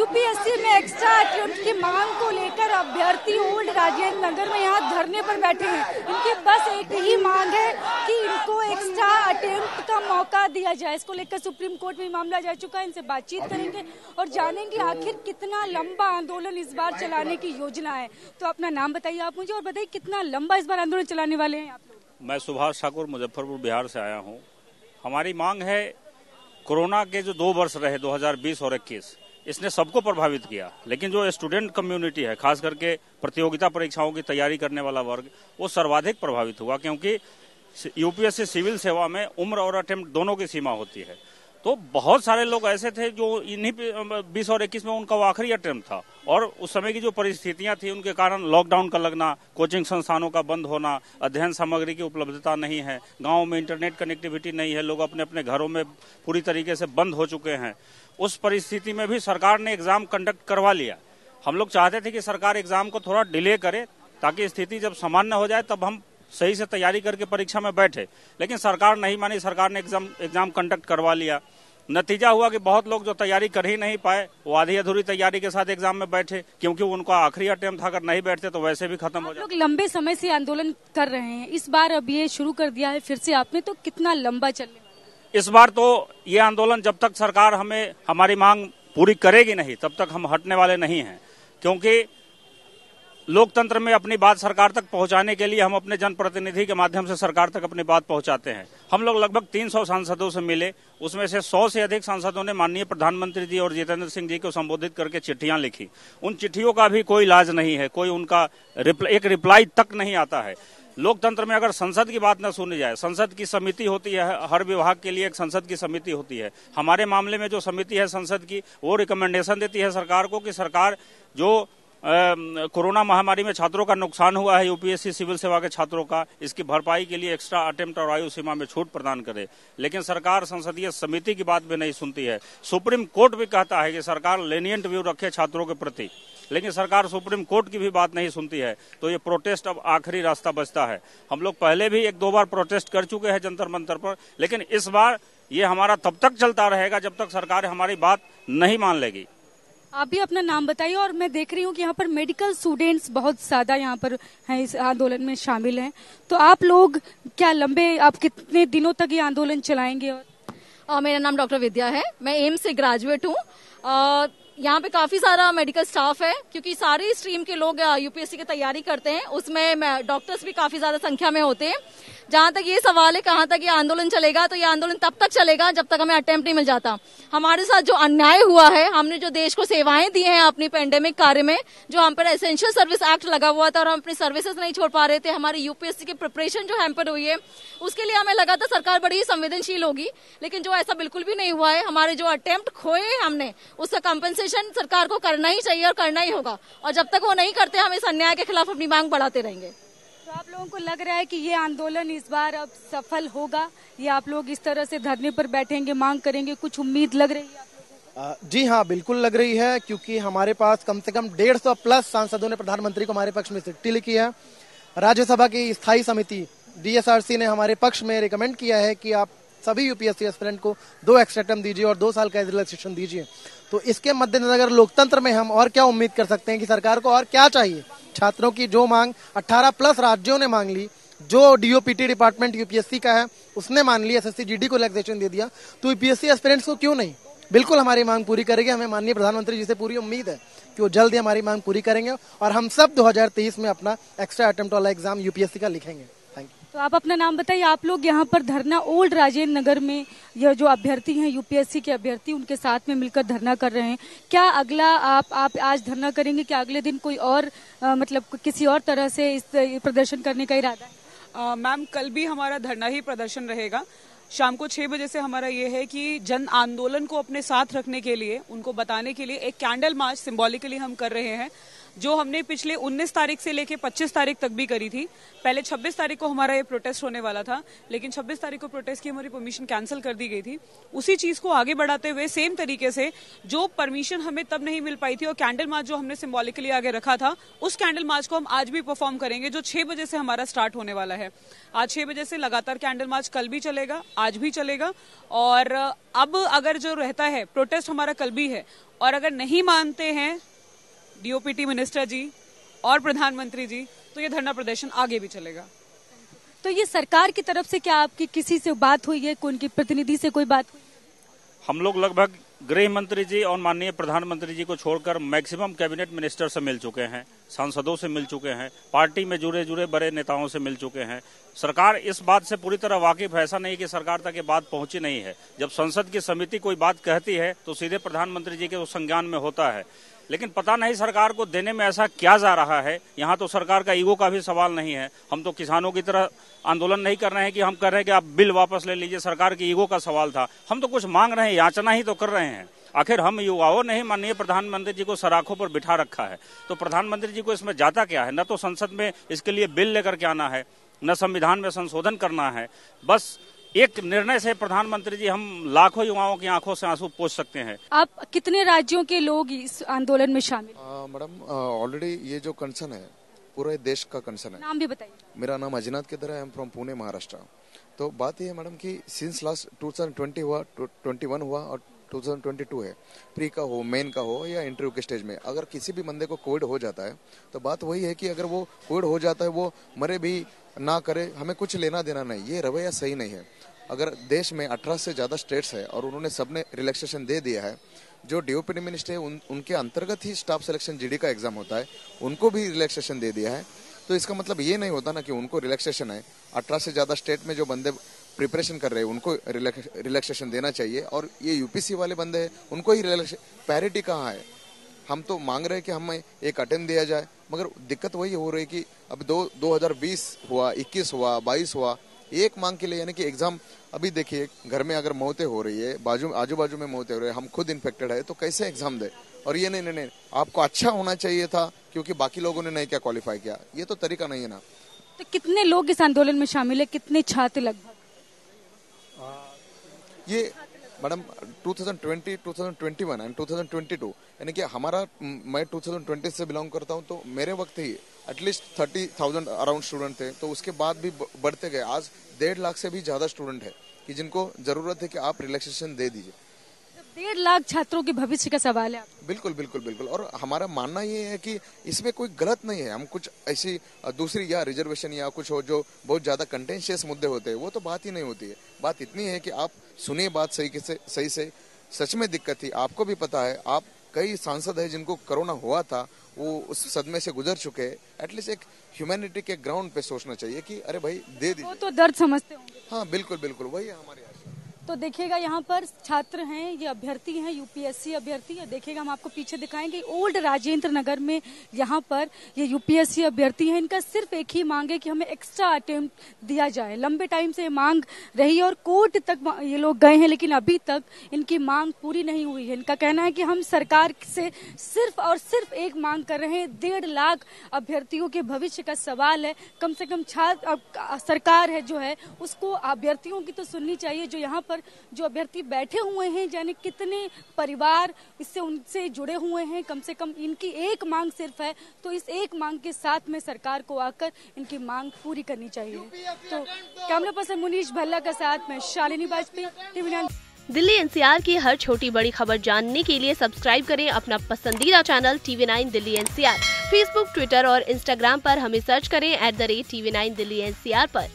UPSC में extra attempt की मांग को लेकर अभ्यर्थी ओल्ड राजेंद्र नगर में यहाँ धरने पर बैठे हैं। इनकी बस एक ही मांग है कि इनको एक्स्ट्रा अटेम्प्ट का मौका दिया जाए। इसको लेकर सुप्रीम कोर्ट में मामला जा चुका है। इनसे बातचीत करेंगे और जानेंगे आखिर कितना लंबा आंदोलन इस बार चलाने की योजना है। तो अपना नाम बताइए आप मुझे और बताइए कितना लंबा इस बार आंदोलन चलाने वाले हैं आप लोग। मैं सुभाष ठाकुर मुजफ्फरपुर बिहार से आया हूँ। हमारी मांग है, कोरोना के जो 2 वर्ष रहे 2020 और 21, इसने सबको प्रभावित किया, लेकिन जो स्टूडेंट कम्युनिटी है, खास करके प्रतियोगिता परीक्षाओं की तैयारी करने वाला वर्ग, वो सर्वाधिक प्रभावित हुआ, क्योंकि यूपीएससी सिविल सेवा में उम्र और अटेम्प्ट दोनों की सीमा होती है। तो बहुत सारे लोग ऐसे थे जो इन्हीं 20 और 21 में उनका वो आखिरी अटेम्प्ट था, और उस समय की जो परिस्थितियां थी उनके कारण लॉकडाउन का लगना, कोचिंग संस्थानों का बंद होना, अध्ययन सामग्री की उपलब्धता नहीं है, गांव में इंटरनेट कनेक्टिविटी नहीं है, लोग अपने अपने घरों में पूरी तरीके से बंद हो चुके हैं। उस परिस्थिति में भी सरकार ने एग्जाम कंडक्ट करवा लिया। हम लोग चाहते थे कि सरकार एग्जाम को थोड़ा डिले करे, ताकि स्थिति जब सामान्य हो जाए तब हम सही से तैयारी करके परीक्षा में बैठे, लेकिन सरकार नहीं मानी। सरकार ने एग्जाम कंडक्ट करवा लिया। नतीजा हुआ कि बहुत लोग जो तैयारी कर ही नहीं पाए, वो आधी अधूरी तैयारी के साथ एग्जाम में बैठे, क्योंकि उनका आखिरी अटेम्प्ट था। अगर नहीं बैठते तो वैसे भी खत्म हो जाए। लोग लंबे समय से आंदोलन कर रहे हैं, इस बार अब ये शुरू कर दिया है फिर से आपने, तो कितना लंबा चलने वाला? इस बार तो ये आंदोलन जब तक सरकार हमें हमारी मांग पूरी करेगी नहीं, तब तक हम हटने वाले नहीं हैं, क्योंकि लोकतंत्र में अपनी बात सरकार तक पहुंचाने के लिए हम अपने जनप्रतिनिधि के माध्यम से सरकार तक अपनी बात पहुंचाते हैं। हम लोग लगभग 300 सांसदों से मिले, उसमें से 100 से अधिक सांसदों ने माननीय प्रधानमंत्री जी और जितेंद्र सिंह जी को संबोधित करके चिट्ठियां लिखी। उन चिट्ठियों का भी कोई इलाज नहीं है, कोई उनका एक रिप्लाई तक नहीं आता है। लोकतंत्र में अगर संसद की बात न सुनी जाए, संसद की समिति होती है, हर विभाग के लिए एक संसद की समिति होती है। हमारे मामले में जो समिति है संसद की, वो रिकमेंडेशन देती है सरकार को कि सरकार जो कोरोना महामारी में छात्रों का नुकसान हुआ है, यूपीएससी सिविल सेवा के छात्रों का, इसकी भरपाई के लिए एक्स्ट्रा अटेम्प्ट और आयु सीमा में छूट प्रदान करे। लेकिन सरकार संसदीय समिति की बात भी नहीं सुनती है। सुप्रीम कोर्ट भी कहता है कि सरकार लेनियंट व्यू रखे छात्रों के प्रति, लेकिन सरकार सुप्रीम कोर्ट की भी बात नहीं सुनती है। तो ये प्रोटेस्ट अब आखिरी रास्ता बचता है। हम लोग पहले भी 1-2 बार प्रोटेस्ट कर चुके हैं जंतर मंतर पर, लेकिन इस बार ये हमारा तब तक चलता रहेगा जब तक सरकार हमारी बात नहीं मान लेगी। आप भी अपना नाम बताइए। और मैं देख रही हूँ कि यहाँ पर मेडिकल स्टूडेंट्स बहुत ज्यादा यहाँ पर हैं, इस आंदोलन में शामिल हैं। तो आप लोग क्या आप कितने दिनों तक ये आंदोलन चलाएंगे? और मेरा नाम डॉक्टर विद्या है, मैं एम्स से ग्रेजुएट हूँ। यहाँ पे काफी सारा मेडिकल स्टाफ है, क्योंकि सारी स्ट्रीम के लोग यूपीएससी की तैयारी करते हैं, उसमें डॉक्टर्स भी काफी ज्यादा संख्या में होते हैं। जहां तक ये सवाल है कहां तक ये आंदोलन चलेगा, तो ये आंदोलन तब तक चलेगा जब तक हमें अटेम्प्ट नहीं मिल जाता। हमारे साथ जो अन्याय हुआ है, हमने जो देश को सेवाएं दी हैं अपनी पेंडेमिक कार्य में, जो हम पर एसेंशियल सर्विस एक्ट लगा हुआ था और हम अपनी सर्विसेज नहीं छोड़ पा रहे थे, हमारी यूपीएससी की प्रिपरेशन जो हैम्पर हुई है, उसके लिए हमें लगा था सरकार बड़ी ही संवेदनशील होगी, लेकिन जो ऐसा बिल्कुल भी नहीं हुआ है। हमारे जो अटेम्प्ट खोए हमने, उसका कंपनसेशन सरकार को करना ही चाहिए और करना ही होगा, और जब तक वो नहीं करते हम इस अन्याय के खिलाफ अपनी मांग बढ़ाते रहेंगे। तो आप लोगों को लग रहा है कि ये आंदोलन इस बार अब सफल होगा, या आप लोग इस तरह से धरने पर बैठेंगे, मांग करेंगे, कुछ उम्मीद लग रही है आप लोगों को? जी हाँ, बिल्कुल लग रही है, क्योंकि हमारे पास कम से कम 150 प्लस सांसदों ने प्रधानमंत्री को हमारे पक्ष में चिट्ठी लिखी है। राज्यसभा की स्थायी समिति DSRC ने हमारे पक्ष में रिकमेंड किया है कि आप सभी यूपीएससी एस्पिरेंट को 2 एक्स्ट्रा टर्म दीजिए और 2 साल का रिलैक्सेशन दीजिए। तो इसके मद्देनजर लोकतंत्र में हम और क्या उम्मीद कर सकते हैं कि सरकार को और क्या चाहिए। छात्रों की जो मांग 18 प्लस राज्यों ने मांग ली, जो DOPT डिपार्टमेंट यूपीएससी का है उसने मान ली, SSC GD को रिलैक्सेशन दे दिया, तो यूपीएससी एस्पिरेंट्स को क्यों नहीं? बिल्कुल हमारी मांग पूरी करेंगे। हमें माननीय प्रधानमंत्री जी से पूरी उम्मीद है कि वो जल्द ही हमारी मांग पूरी करेंगे और हम सब 2023 में अपना एक्स्ट्रा अटेम्प्ट वाला एग्जाम यूपीएससी का लिखेंगे। Thank you. तो आप अपना नाम बताइए। आप लोग यहाँ पर धरना ओल्ड राजेंद्र नगर में, ये जो अभ्यर्थी हैं यूपीएससी के अभ्यर्थी, उनके साथ में मिलकर धरना कर रहे हैं। क्या अगला आप आज धरना करेंगे, क्या अगले दिन कोई और मतलब किसी और तरह से इस प्रदर्शन करने का इरादा है? मैम, कल भी हमारा धरना ही प्रदर्शन रहेगा। शाम को 6 बजे से हमारा ये है कि जन आंदोलन को अपने साथ रखने के लिए, उनको बताने के लिए एक कैंडल मार्च सिंबॉलिकली हम कर रहे हैं, जो हमने पिछले 19 तारीख से लेके 25 तारीख तक भी करी थी। पहले 26 तारीख को हमारा ये प्रोटेस्ट होने वाला था, लेकिन 26 तारीख को प्रोटेस्ट की हमारी परमिशन कैंसिल कर दी गई थी। उसी चीज को आगे बढ़ाते हुए सेम तरीके से जो परमिशन हमें तब नहीं मिल पाई थी और कैंडल मार्च जो हमने सिंबॉलिकली आगे रखा था, उस कैंडल मार्च को हम आज भी परफॉर्म करेंगे, जो 6 बजे से हमारा स्टार्ट होने वाला है। आज 6 बजे से लगातार कैंडल मार्च कल भी चलेगा, आज भी चलेगा, और अब अगर जो रहता है प्रोटेस्ट हमारा कल भी है, और अगर नहीं मानते हैं डीओपीटी मिनिस्टर जी और प्रधानमंत्री जी, तो ये धरना प्रदर्शन आगे भी चलेगा। तो ये सरकार की तरफ से क्या आपकी किसी से बात हुई है, उनके प्रतिनिधि से कोई बात हुई? हम लोग लगभग गृह मंत्री जी और माननीय प्रधानमंत्री जी को छोड़कर मैक्सिमम कैबिनेट मिनिस्टर से मिल चुके हैं, सांसदों से मिल चुके हैं, पार्टी में जुड़े बड़े नेताओं से मिल चुके हैं। सरकार इस बात से पूरी तरह वाकिफ है, ऐसा नहीं कि सरकार तक ये बात पहुंची नहीं है। जब संसद की समिति कोई बात कहती है तो सीधे प्रधानमंत्री जी के उस संज्ञान में होता है, लेकिन पता नहीं सरकार को देने में ऐसा क्या जा रहा है। यहाँ तो सरकार का ईगो का भी सवाल नहीं है। हम तो किसानों की तरह आंदोलन नहीं कर रहे हैं कि हम कह रहे हैं कि आप बिल वापस ले लीजिए, सरकार की ईगो का सवाल था। हम तो कुछ मांग रहे हैं, याचना ही तो कर रहे हैं। आखिर हम युवाओं ने ही माननीय प्रधानमंत्री जी को सराखों पर बिठा रखा है, तो प्रधानमंत्री जी को इसमें जाता क्या है? न तो संसद में इसके लिए बिल लेकर के आना है, न संविधान में संशोधन करना है। बस एक निर्णय से प्रधानमंत्री जी हम लाखों युवाओं की आंखों से आंसू पोंछ सकते हैं। आप कितने राज्यों के लोग इस आंदोलन में शामिल? मैडम ऑलरेडी ये जो कंसर्न है पूरे देश का कंसर्न है। नाम भी बताइए। मेरा नाम अजिनाथ केदार है, I am from Pune Maharashtra. तो बात ये है मैडम कि सिंस लास्ट 2020 हुआ, 21 हुआ और 2022 है, प्री का हो, मेन का हो या इंटरव्यू के स्टेज में, अगर किसी भी बंदे को कोविड हो जाता है तो बात वही है कि अगर वो कोविड हो जाता है वो मरे भी ना करे, हमें कुछ लेना देना नहीं। ये रवैया सही नहीं है। अगर देश में 18 से ज्यादा स्टेट्स है और उन्होंने सबने रिलैक्सेशन दे दिया है, जो डीओपीटी मिनिस्टर है उनके अंतर्गत ही स्टाफ सिलेक्शन जीडी का एग्जाम होता है, उनको भी रिलैक्सेशन दे दिया है। तो इसका मतलब ये नहीं होता ना कि उनको रिलैक्सेशन है। 18 से ज्यादा स्टेट में जो बंदे प्रिपरेशन कर रहे हैं उनको रिलैक्सेशन देना चाहिए, और ये यूपीसी वाले बंदे हैं उनको ही पैरिटी कहाँ है? हम तो मांग रहे हैं कि हमें एक अटेम्प्ट दिया जाए, मगर दिक्कत वही हो रही है कि अब 2020 हुआ, 21 हुआ, 22 हुआ, एक मांग के लिए, यानी कि एग्जाम। अभी देखिए घर में अगर मौतें हो रही है, आजू बाजू में मौतें हो रही है, हम खुद इन्फेक्टेड है, तो कैसे एग्जाम दे? और ये नहीं, आपको अच्छा होना चाहिए था क्योंकि बाकी लोगों ने नहीं क्या क्वालिफाई किया, ये तो तरीका नहीं है ना। तो कितने लोग इस आंदोलन में शामिल है, कितने छात्र लगभग? ये मैडम 2020, 2021 एंड 2022, यानी कि हमारा, मैं 2020 से बिलोंग करता हूँ, तो मेरे वक्त ही एटलीस्ट 30,000 अराउंड स्टूडेंट थे। तो उसके बाद भी बढ़ते गए, आज 1.5 लाख से भी ज्यादा स्टूडेंट है कि जिनको जरूरत है कि आप रिलैक्सेशन दे दीजिए। 1.5 लाख छात्रों के भविष्य का सवाल है। बिल्कुल बिल्कुल बिल्कुल। और हमारा मानना ये है कि इसमें कोई गलत नहीं है। हम कुछ ऐसी दूसरी या रिजर्वेशन या कुछ हो जो बहुत ज्यादा कंटेंशियस मुद्दे होते हैं, वो तो बात ही नहीं होती है। बात इतनी है कि आप सुनिए बात सही से। सच में दिक्कत थी, आपको भी पता है। आप कई सांसद है जिनको कोरोना हुआ था, वो उस सदमे से गुजर चुके हैं। एटलीस्ट एक ह्यूमैनिटी के ग्राउंड पे सोचना चाहिए कि अरे भाई दे दीजिए। वो तो दर्द समझते होंगे। हाँ बिल्कुल बिल्कुल, वही है हमारी आशा। तो देखिएगा यहाँ पर छात्र हैं, ये अभ्यर्थी हैं, यूपीएससी अभ्यर्थी है। देखिएगा हम आपको पीछे दिखाएंगे, ओल्ड राजेंद्र नगर में यहाँ पर ये यूपीएससी अभ्यर्थी हैं। इनका सिर्फ एक ही मांग है कि हमें एक्स्ट्रा अटेम्प्ट दिया जाए। लंबे टाइम से मांग रही और कोर्ट तक ये लोग गए हैं, लेकिन अभी तक इनकी मांग पूरी नहीं हुई है। इनका कहना है कि हम सरकार से सिर्फ और सिर्फ एक मांग कर रहे हैं। 1.5 लाख अभ्यर्थियों के भविष्य का सवाल है। कम से कम सरकार है जो है उसको अभ्यर्थियों की तो सुननी चाहिए। जो यहाँ जो अभ्यर्थी बैठे हुए हैं, जाने कितने परिवार इससे उनसे जुड़े हुए हैं, कम से कम इनकी एक मांग सिर्फ है। तो इस एक मांग के साथ में सरकार को आकर इनकी मांग पूरी करनी चाहिए। तो कैमरा पर्सन मुनीश भल्ला के साथ मैं शालिनी वाजपेयी, TV9। दिल्ली NCR की हर छोटी बड़ी खबर जानने के लिए सब्सक्राइब करें अपना पसंदीदा channel TV9 Delhi NCR। Facebook, Twitter और इंस्टाग्राम पर हमें सर्च करें @TV9 दिल्ली NCR पर।